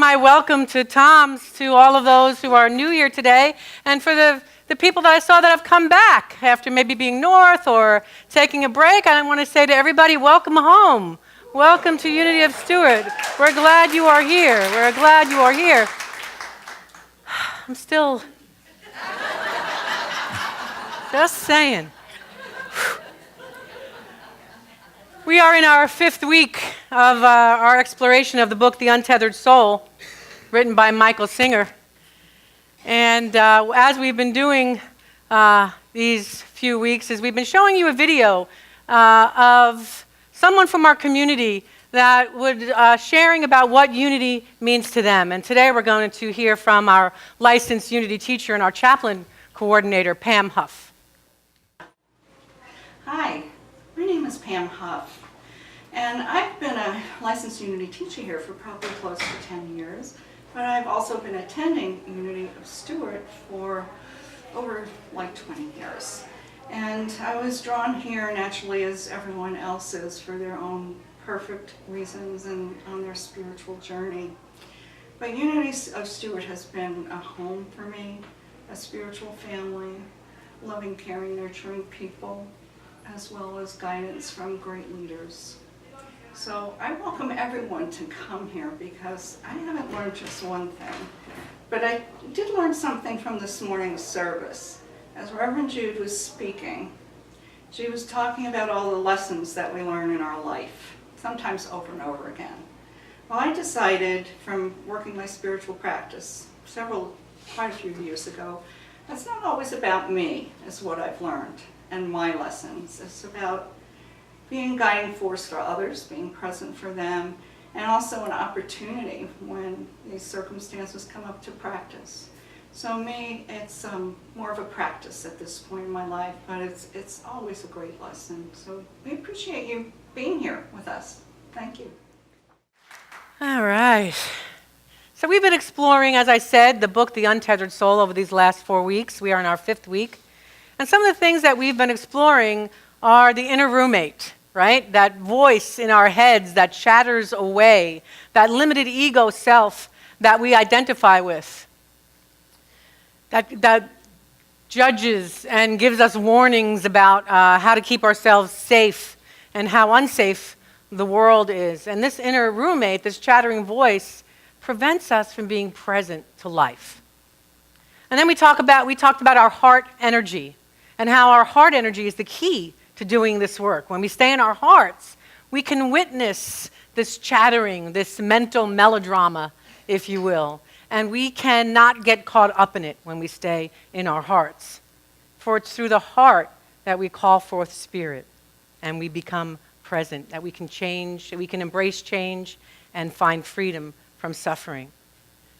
my welcome to Tom's to all of those who are new here today, and for the people that I saw that have come back after maybe being north or taking a break. I want to say to everybody, welcome home. Welcome to Unity of Stuart. We're glad you are here. We're glad you are here. I'm still just saying. We are in our 5th week of our exploration of the book, The Untethered Soul, written by Michael Singer. And as we've been doing these few weeks, we've been showing you a video of someone from our community that would sharing about what unity means to them. And today we're going to hear from our licensed unity teacher and our chaplain coordinator, Pam Huff. Hi, my name is Pam Huff, and I've been a licensed unity teacher here for probably close to 10 years, but I've also been attending Unity of Stuart for over like 20 years. And I was drawn here naturally, as everyone else is, for their own perfect reasons and on their spiritual journey. But Unity of Stuart has been a home for me, a spiritual family, loving, caring, nurturing people, as well as guidance from great leaders. So I welcome everyone to come here because I haven't learned just one thing, but I did learn something from this morning's service. As Reverend Jude was speaking, she was talking about all the lessons that we learn in our life, sometimes over and over again. Well, I decided from working my spiritual practice quite a few years ago, that's not always about me, is what I've learned. And my lessons. It's about being a guiding force for others, being present for them, and also an opportunity when these circumstances come up to practice. So me, it's more of a practice at this point in my life, but it's always a great lesson. So we appreciate you being here with us. Thank you. All right. So we've been exploring, as I said, the book, The Untethered Soul, over these last 4 weeks. We are in our 5th week. And some of the things that we've been exploring are the inner roommate, right? That voice in our heads that chatters away, that limited ego self that we identify with, that judges and gives us warnings about how to keep ourselves safe and how unsafe the world is. And this inner roommate, this chattering voice, prevents us from being present to life. And then we talked about our heart energy, and how our heart energy is the key to doing this work. When we stay in our hearts, we can witness this chattering, this mental melodrama, if you will, and we cannot get caught up in it when we stay in our hearts. For it's through the heart that we call forth spirit, and we become present, that we can change, that we can embrace change and find freedom from suffering.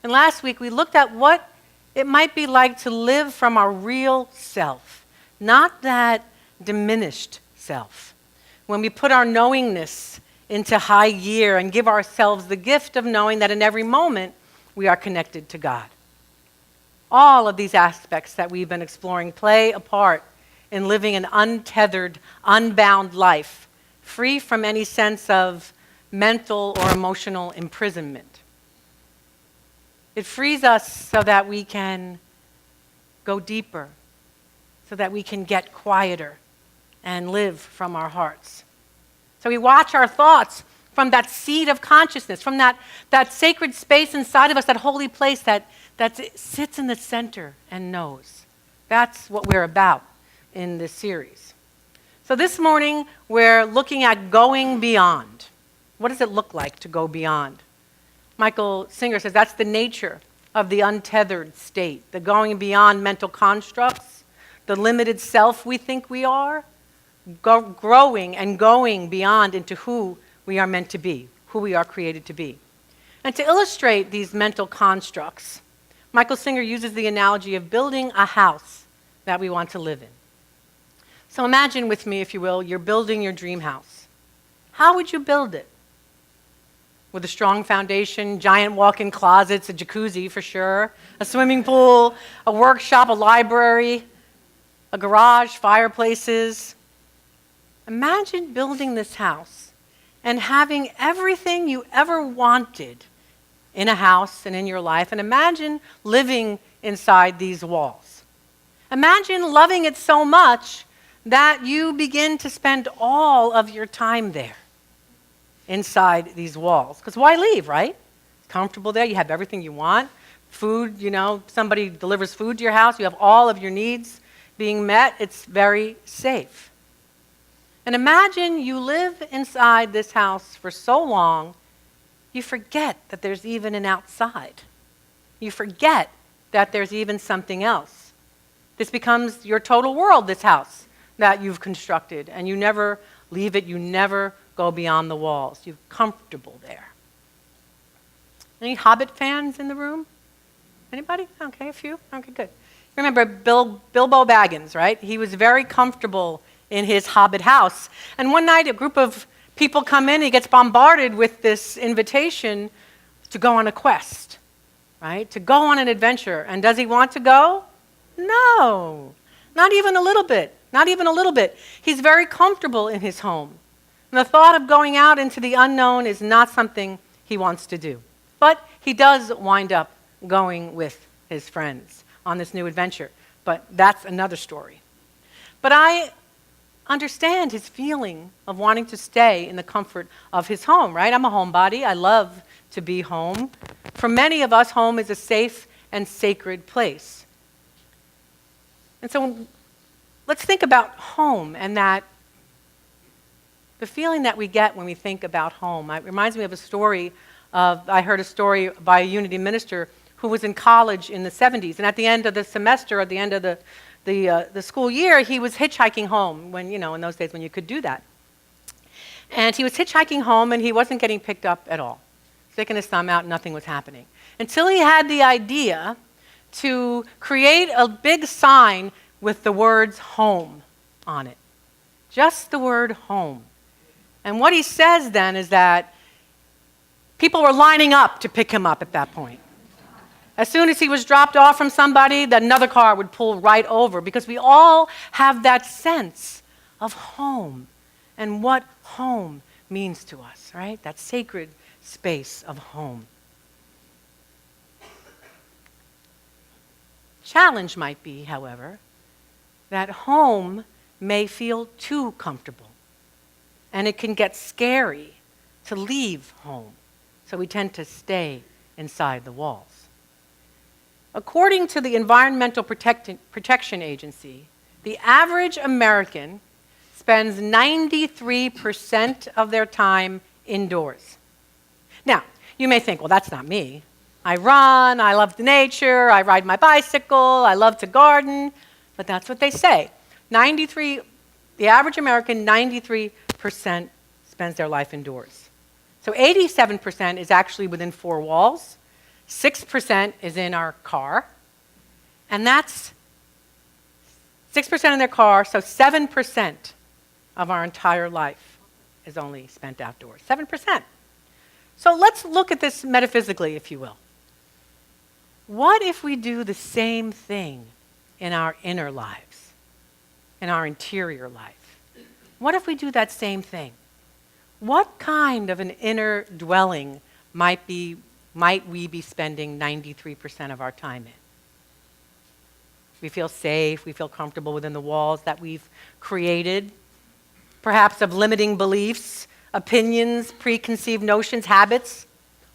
And last week, we looked at what it might be like to live from our real self. Not that diminished self. When we put our knowingness into high gear and give ourselves the gift of knowing that in every moment we are connected to God. All of these aspects that we've been exploring play a part in living an untethered, unbound life, free from any sense of mental or emotional imprisonment. It frees us so that we can go deeper, so that we can get quieter and live from our hearts. So we watch our thoughts from that seed of consciousness, from that sacred space inside of us, that holy place that sits in the center and knows. That's what we're about in this series. So this morning, we're looking at going beyond. What does it look like to go beyond? Michael Singer says that's the nature of the untethered state, the going beyond mental constructs, the limited self we think we are, growing and going beyond into who we are meant to be, who we are created to be. And to illustrate these mental constructs, Michael Singer uses the analogy of building a house that we want to live in. So imagine with me, if you will, you're building your dream house. How would you build it? With a strong foundation, giant walk-in closets, a jacuzzi for sure, a swimming pool, a workshop, a library, a garage, fireplaces. Imagine building this house and having everything you ever wanted in a house and in your life, and imagine living inside these walls. Imagine loving it so much that you begin to spend all of your time there, inside these walls. Because why leave, right? It's comfortable there. You have everything you want. Food, somebody delivers food to your house. You have all of your needs being met. It's very safe. And imagine you live inside this house for so long, you forget that there's even an outside. You forget that there's even something else. This becomes your total world, this house that you've constructed, and you never leave it. You never go beyond the walls. You're comfortable there. Any Hobbit fans in the room? Anybody? Okay, a few. Okay, good. Remember Bilbo Baggins, right? He was very comfortable in his Hobbit house. And one night, a group of people come in, and he gets bombarded with this invitation to go on a quest, right? To go on an adventure. And does he want to go? No, not even a little bit. Not even a little bit. He's very comfortable in his home. And the thought of going out into the unknown is not something he wants to do. But he does wind up going with his friends on this new adventure. But that's another story. But I understand his feeling of wanting to stay in the comfort of his home, right? I'm a homebody. I love to be home. For many of us, home is a safe and sacred place. And so let's think about home and that the feeling that we get when we think about home. It reminds me of I heard a story by a Unity minister who was in college in the 70s. And at the end of the semester, at the end of the school year, he was hitchhiking home when, in those days when you could do that. And he was hitchhiking home and he wasn't getting picked up at all. Sticking his thumb out, nothing was happening. Until he had the idea to create a big sign with the words home on it. Just the word home. And what he says then is that people were lining up to pick him up at that point. As soon as he was dropped off from somebody, another car would pull right over because we all have that sense of home and what home means to us, right? That sacred space of home. Challenge might be, however, that home may feel too comfortable, and it can get scary to leave home, so we tend to stay inside the walls. According to the Environmental Protection Agency, the average American spends 93% of their time indoors. Now, you may think, well, that's not me. I run, I love the nature, I ride my bicycle, I love to garden, but that's what they say. The average American, 93% spends their life indoors. So 87% is actually within four walls, 6% is in our car, and that's 6% in their car, so 7% of our entire life is only spent outdoors. 7%. So let's look at this metaphysically, if you will. What if we do the same thing in our inner lives, in our interior life? What if we do that same thing? What kind of an inner dwelling might we be spending 93% of our time in? We feel safe, we feel comfortable within the walls that we've created, perhaps of limiting beliefs, opinions, preconceived notions, habits,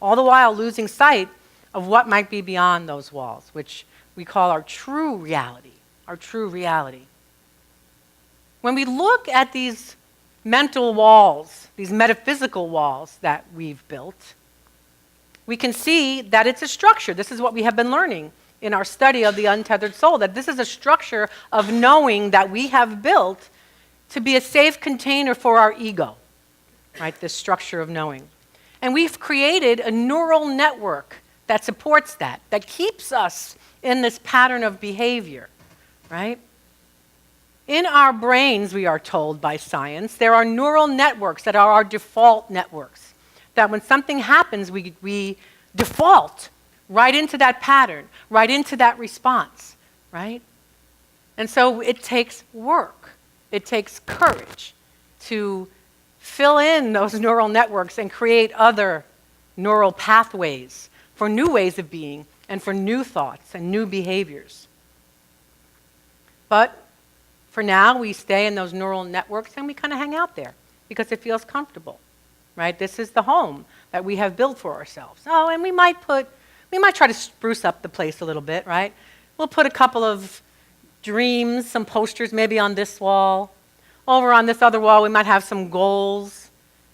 all the while losing sight of what might be beyond those walls, which we call our true reality, our true reality. When we look at these mental walls, these metaphysical walls that we've built, we can see that it's a structure. This is what we have been learning in our study of the untethered soul, that this is a structure of knowing that we have built to be a safe container for our ego, right? This structure of knowing. And we've created a neural network that supports that keeps us in this pattern of behavior, right? In our brains, we are told by science, there are neural networks that are our default networks. That when something happens, we default right into that pattern, right into that response, right? And so it takes work. It takes courage to fill in those neural networks and create other neural pathways for new ways of being and for new thoughts and new behaviors. But for now, we stay in those neural networks and we kind of hang out there because it feels comfortable, right? This is the home that we have built for ourselves. Oh, and we might try to spruce up the place a little bit, right? We'll put a couple of dreams, some posters maybe on this wall. Over on this other wall, we might have some goals.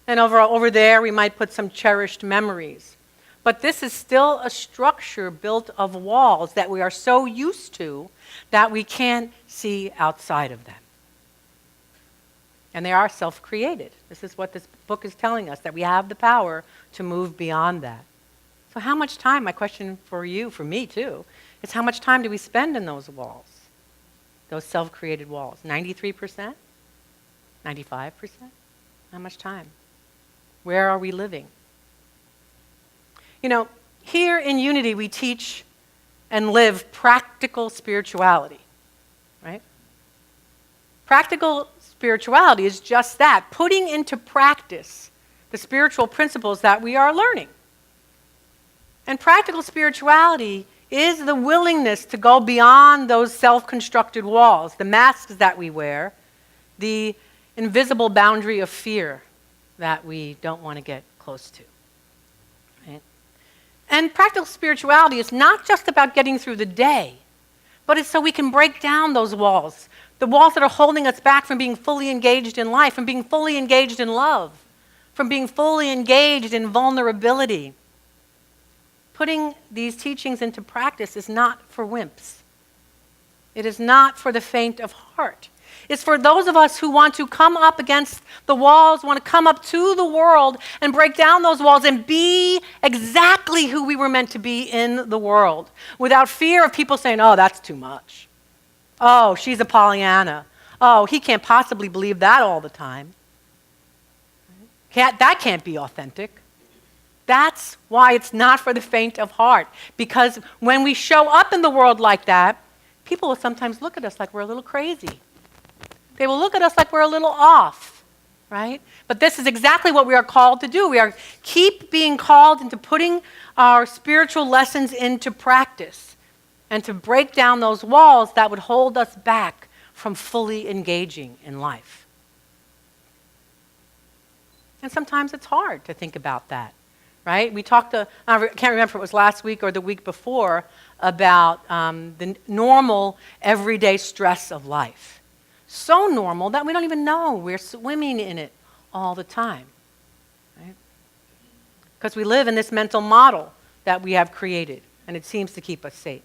And over there, we might put some cherished memories. But this is still a structure built of walls that we are so used to that we can't see outside of them. And they are self-created. This is what this book is telling us, that we have the power to move beyond that. So how much time, my question for you, for me too, is how much time do we spend in those walls? Those self-created walls? 93%? 95%? How much time? Where are we living? You know, here in Unity we teach and live practical spirituality, right? Practical spirituality is just that, putting into practice the spiritual principles that we are learning. And practical spirituality is the willingness to go beyond those self-constructed walls, the masks that we wear, the invisible boundary of fear that we don't want to get close to. Right? And practical spirituality is not just about getting through the day, but it's so we can break down those walls, the walls that are holding us back from being fully engaged in life, from being fully engaged in love, from being fully engaged in vulnerability. Putting these teachings into practice is not for wimps. It is not for the faint of heart. It's for those of us who want to come up against the walls, want to come up to the world and break down those walls and be exactly who we were meant to be in the world, without fear of people saying, oh, that's too much. Oh, she's a Pollyanna. Oh, he can't possibly believe that all the time. That can't be authentic. That's why it's not for the faint of heart. Because when we show up in the world like that, people will sometimes look at us like we're a little crazy. They will look at us like we're a little off, right? But this is exactly what we are called to do. We are keep being called into putting our spiritual lessons into practice and to break down those walls that would hold us back from fully engaging in life. And sometimes it's hard to think about that, right? We talked, I can't remember if it was last week or the week before, about the normal, everyday stress of life. So normal that we don't even know we're swimming in it all the time, right? Because we live in this mental model that we have created, and it seems to keep us safe.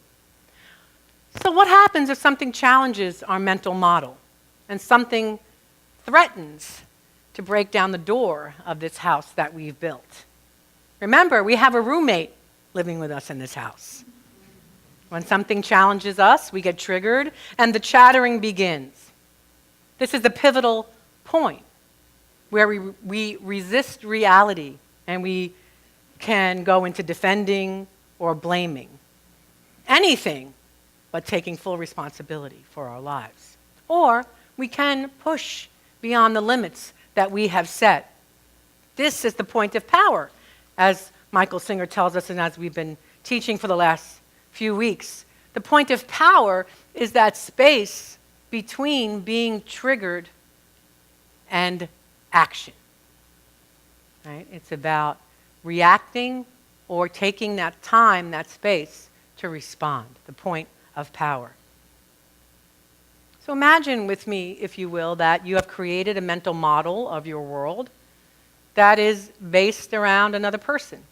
So what happens if something challenges our mental model and something threatens to break down the door of this house that we've built? Remember, we have a roommate living with us in this house. When something challenges us, we get triggered, and the chattering begins. This is the pivotal point where we resist reality and we can go into defending or blaming. Anything but taking full responsibility for our lives. Or we can push beyond the limits that we have set. This is the point of power, as Michael Singer tells us and as we've been teaching for the last few weeks. The point of power is that space between being triggered and action. Right? It's about reacting or taking that time, that space, to respond, the point of power. So imagine with me, if you will, that you have created a mental model of your world that is based around another person.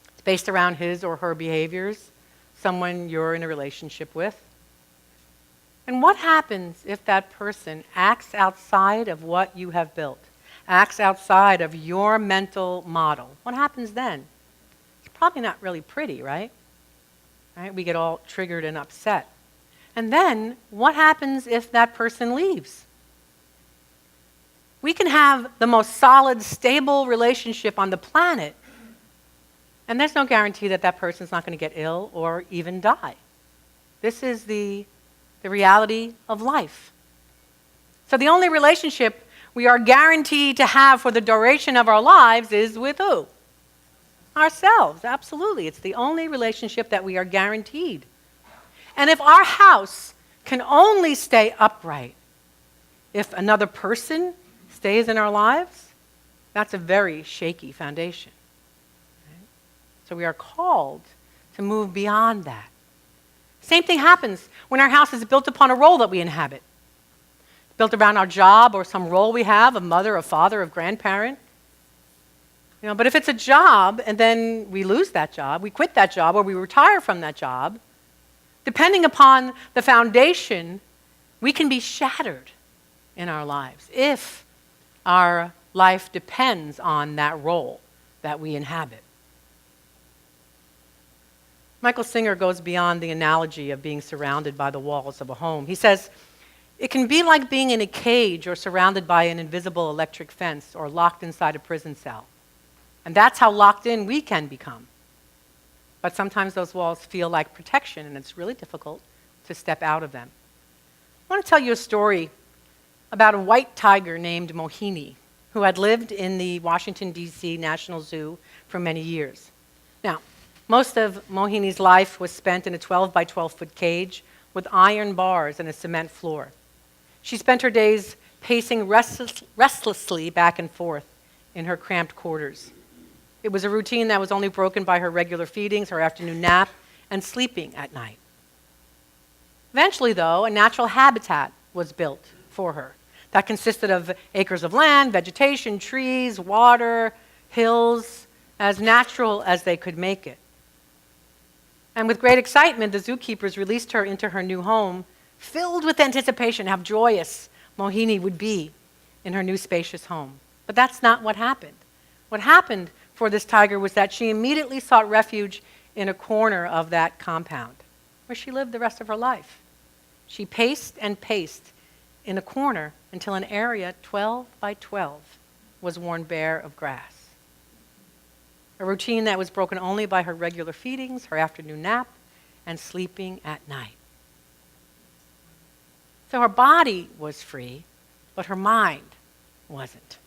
It's based around his or her behaviors, someone you're in a relationship with. And what happens if that person acts outside of what you have built, acts outside of your mental model? What happens then? It's probably not really pretty, right? Right? We get all triggered and upset. And then, what happens if that person leaves? We can have the most solid, stable relationship on the planet, and there's no guarantee that that person's not going to get ill or even die. This is the reality of life. So the only relationship we are guaranteed to have for the duration of our lives is with who? Ourselves, absolutely. It's the only relationship that we are guaranteed. And if our house can only stay upright if another person stays in our lives, that's a very shaky foundation. Right? So we are called to move beyond that. Same thing happens when our house is built upon a role that we inhabit. Built around our job or some role we have, a mother, a father, a grandparent. But if it's a job and then we lose that job, we quit that job, or we retire from that job, depending upon the foundation, we can be shattered in our lives if our life depends on that role that we inhabit. Michael Singer goes beyond the analogy of being surrounded by the walls of a home. He says, it can be like being in a cage or surrounded by an invisible electric fence or locked inside a prison cell. And that's how locked in we can become. But sometimes those walls feel like protection, and it's really difficult to step out of them. I want to tell you a story about a white tiger named Mohini, who had lived in the Washington, D.C. National Zoo for many years. Now, most of Mohini's life was spent in a 12 by 12 foot cage with iron bars and a cement floor. She spent her days pacing restlessly back and forth in her cramped quarters. It was a routine that was only broken by her regular feedings, her afternoon nap, and sleeping at night. Eventually, though, a natural habitat was built for her that consisted of acres of land, vegetation, trees, water, hills, as natural as they could make it. And with great excitement, the zookeepers released her into her new home, filled with anticipation how joyous Mohini would be in her new spacious home. But that's not what happened. What happened for this tiger was that she immediately sought refuge in a corner of that compound, where she lived the rest of her life. She paced and paced in a corner until an area 12 by 12 was worn bare of grass. A routine that was broken only by her regular feedings, her afternoon nap, and sleeping at night. So her body was free, but her mind wasn't.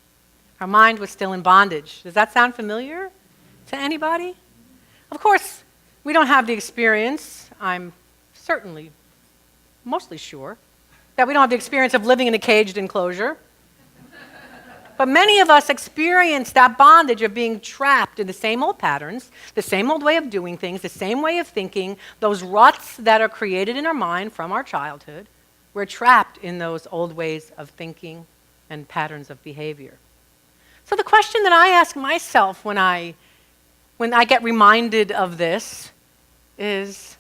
Her mind was still in bondage. Does that sound familiar to anybody? Of course, we don't have the experience, I'm certainly, mostly sure, that we don't have the experience of living in a caged enclosure. But many of us experience that bondage of being trapped in the same old patterns, the same old way of doing things, the same way of thinking, those ruts that are created in our mind from our childhood. We're trapped in those old ways of thinking and patterns of behavior. So the question that I ask myself when I get reminded of this is,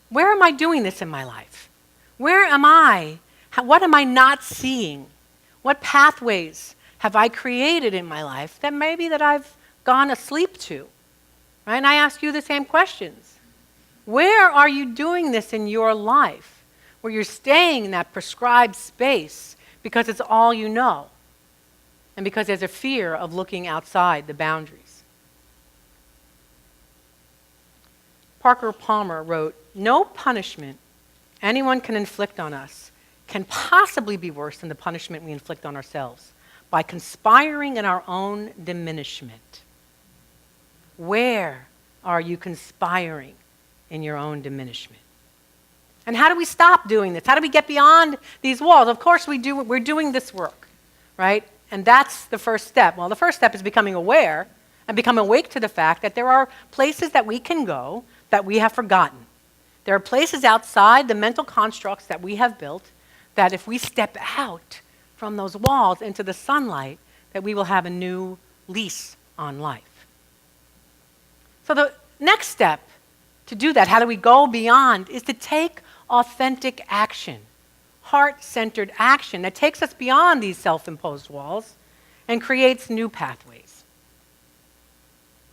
where am I doing this in my life? Where am I? What am I not seeing? What pathways have I created in my life that I've gone asleep to? Right? And I ask you the same questions. Where are you doing this in your life, where you're staying in that prescribed space because it's all you know, and because there's a fear of looking outside the boundaries? Parker Palmer wrote, "No punishment anyone can inflict on us can possibly be worse than the punishment we inflict on ourselves by conspiring in our own diminishment." Where are you conspiring in your own diminishment? And how do we stop doing this? How do we get beyond these walls? Of course we're doing this work, right? And that's the first step. Well, the first step is becoming aware and become awake to the fact that there are places that we can go that we have forgotten. There are places outside the mental constructs that we have built that if we step out from those walls into the sunlight, that we will have a new lease on life. So the next step to do that, how do we go beyond, is to take authentic action, heart-centered action that takes us beyond these self-imposed walls and creates new pathways.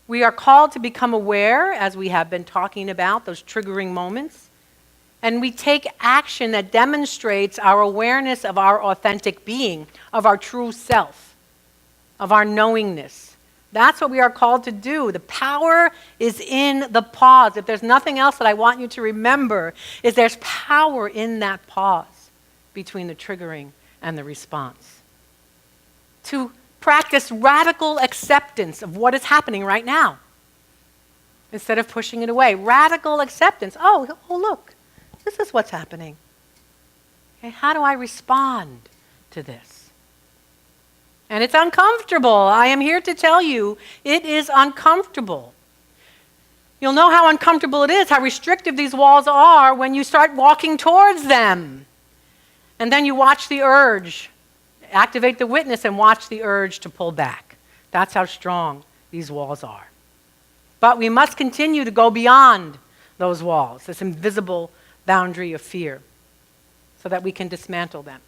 We are called to become aware, as we have been talking about, those triggering moments, and we take action that demonstrates our awareness of our authentic being, of our true self, of our knowingness. That's what we are called to do. The power is in the pause. If there's nothing else that I want you to remember, is there's power in that pause between the triggering and the response. To practice radical acceptance of what is happening right now instead of pushing it away. Radical acceptance. Oh, look, this is what's happening. Okay, how do I respond to this? And it's uncomfortable. I am here to tell you it is uncomfortable. You'll know how uncomfortable it is, how restrictive these walls are when you start walking towards them. And then you watch the urge. Activate the witness and watch the urge to pull back. That's how strong these walls are. But we must continue to go beyond those walls, this invisible boundary of fear, so that we can dismantle them.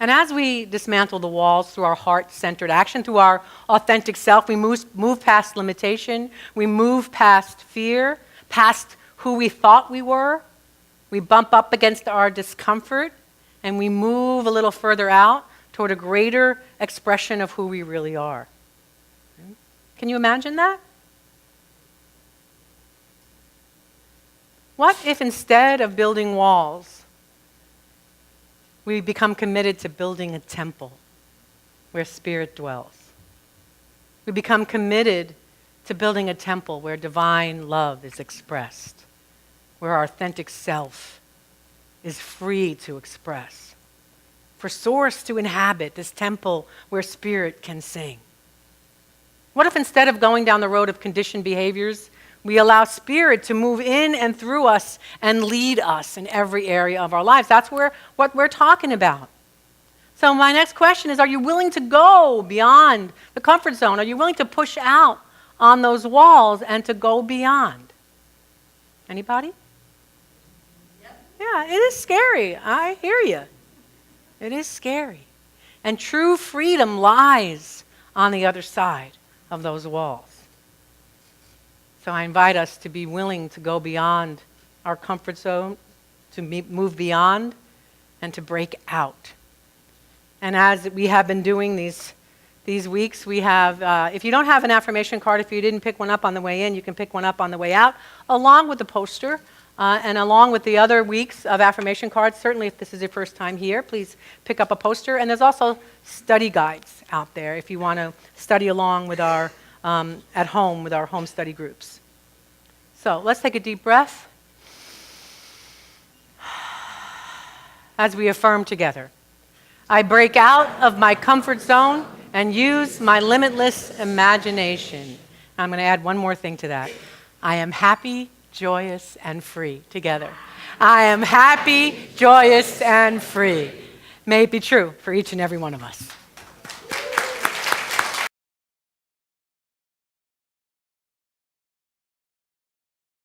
And as we dismantle the walls through our heart-centered action, through our authentic self, we move past limitation, we move past fear, past who we thought we were. We bump up against our discomfort, and we move a little further out toward a greater expression of who we really are. Can you imagine that? What if instead of building walls, we become committed to building a temple where Spirit dwells? We become committed to building a temple where divine love is expressed, where our authentic self is free to express, for Source to inhabit this temple where Spirit can sing. What if instead of going down the road of conditioned behaviors, we allow Spirit to move in and through us and lead us in every area of our lives? That's what we're talking about. So my next question is, are you willing to go beyond the comfort zone? Are you willing to push out on those walls and to go beyond? Anybody? Yep. Yeah, it is scary. I hear you. It is scary. And true freedom lies on the other side of those walls. So I invite us to be willing to go beyond our comfort zone, to move beyond, and to break out. And as we have been doing these weeks, we have, if you don't have an affirmation card, if you didn't pick one up on the way in, you can pick one up on the way out, along with the poster, and along with the other weeks of affirmation cards. Certainly if this is your first time here, please pick up a poster. And there's also study guides out there if you want to study along with our, at home with our home study groups. So let's take a deep breath as we affirm together. I break out of my comfort zone and use my limitless imagination. I'm going to add one more thing to that. I am happy, joyous, and free. Together. I am happy, joyous, and free. May it be true for each and every one of us.